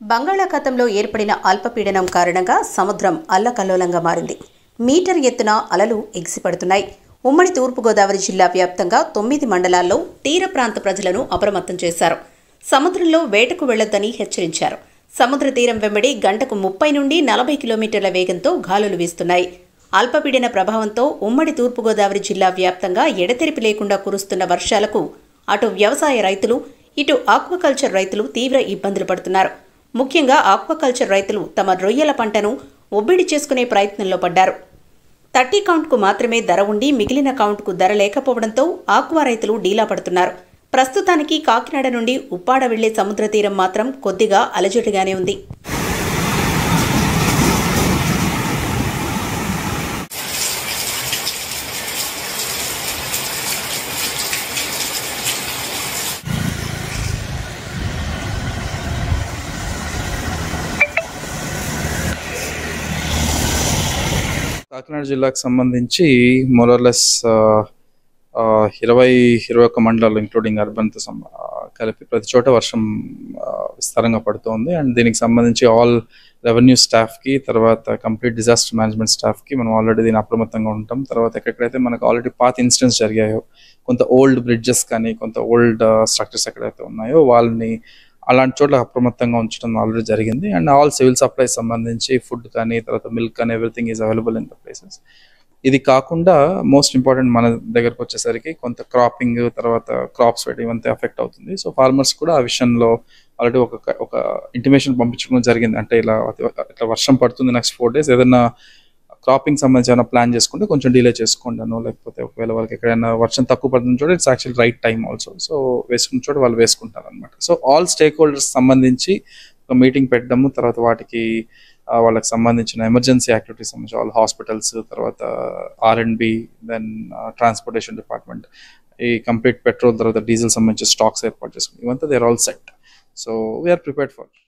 బంగాళాఖాతంలో ఏర్పడిన అల్పపీడనం కారణంగా సముద్రం అల్లకల్లోలంగా మారింది. మీటర్ ఎత్తున అలలు ఎగిసిపడుతున్నాయి. ఉమ్మడి తూర్పుగోదావరి జిల్లా వ్యాప్తంగా 9 మండలాల్లో తీర ప్రాంత ప్రజలను అప్రమత్తం చేశారు. సముద్రంలో వేటకు వెళ్లొద్దని హెచ్చరించారు. సముద్ర తీరం వెంబడి గంటకు 30 నుండి 40 కిలోమీటర్ల వేగంతో గాలులు వీస్తున్నాయి. అల్పపీడన ప్రభావంతో ఉమ్మడి తూర్పుగోదావరి జిల్లా వ్యాప్తంగా ఎడతెరిపి లేకుండా కురుస్తున్న వర్షాలకు అటు వ్యవసాయ రైతులు, ఇటు ఆక్వాకల్చర్ రైతులు తీవ్ర ఇబ్బందులు పడుతున్నారు. ముఖ్యంగా ఆక్వాకల్చర్ రైతులు తమ రొయ్యల పంటను ఒబ్బిడి చేసుకునే ప్రయత్నంలో పడ్డారు. 30 కౌంట్కు మాత్రమే ధర ఉండి మిగిలిన కౌంట్కు ధర లేకపోవడంతో ఆక్వా రైతులు డీలా పడుతున్నారు. ప్రస్తుతానికి కాకినాడ నుండి ఉప్పాడ వెళ్లే సముద్ర తీరం మాత్రం కొద్దిగా అలజడిగానే ఉంది. కాకినాడ జిల్లాకు సంబంధించి మోరర్లెస్ 21 మండలాలు ఇంక్లూడింగ్ అర్బన్తో కలిపి ప్రతి చోట వర్షం విస్తారంగా పడుతోంది. అండ్ దీనికి సంబంధించి ఆల్ రెవెన్యూ స్టాఫ్కి, తర్వాత కంప్లీట్ డిజాస్టర్ మేనేజ్మెంట్ స్టాఫ్కి మనం ఆల్రెడీ దీని అప్రమత్తంగా ఉంటాం. తర్వాత ఎక్కడైతే మనకు ఆల్రెడీ పాత ఇన్సిడెంట్స్ జరిగాయో, కొంత ఓల్డ్ బ్రిడ్జెస్ కానీ, కొంత ఓల్డ్ స్ట్రక్చర్స్ ఎక్కడైతే ఉన్నాయో వాళ్ళని అలాంటి చోట్ల అప్రమత్తంగా ఉంచడం ఆల్రెడీ జరిగింది. అండ్ ఆల్ సివిల్ సప్లైస్ సంబంధించి ఫుడ్ కానీ, తర్వాత మిల్క్ కానీ everything is available in the places. ఇది కాకుండా మోస్ట్ ఇంపార్టెంట్ మన దగ్గరకు వచ్చేసరికి కొంత క్రాపింగ్, తర్వాత క్రాప్స్ ఇవంతా ఎఫెక్ట్ అవుతుంది. సో ఫార్మర్స్ కూడా ఆ విషయంలో ఆల్రెడీ ఒక ఇంటిమేషన్ పంపించడం జరిగింది. అంటే ఇలా వర్షం పడుతుంది నెక్స్ట్ 4 days, ఏదైనా క్రాపింగ్ సంబంధించి ఏమైనా ప్లాన్ చేసుకుంటే కొంచెం డిలే చేసుకోండాను, లేకపోతే ఒకవేళ వాళ్ళకి ఎక్కడైనా వర్షం తక్కువ పడుతున్న చోట it's actual right time also. So వేసుకున్న చోట వాళ్ళు వేసుకుంటారు అనమాట. సో ఆల్ స్టేక్ హోల్డర్స్ సంబంధించి ఒక మీటింగ్ పెట్టడము, తర్వాత వాటికి వాళ్ళకి సంబంధించిన ఎమర్జెన్సీ యాక్టివిటీస్ సంబంధించి ఆల్ హాస్పిటల్స్, తర్వాత R&B, దెన్ ట్రాన్స్పోర్టేషన్ డిపార్ట్మెంట్, ఈ కంప్లీట్ పెట్రోల్ తర్వాత డీజిల్ సంబంధించి స్టాక్స్ ఏర్పాటు చేసుకుంటాం. ఇవంతా they are all set. So we are prepared for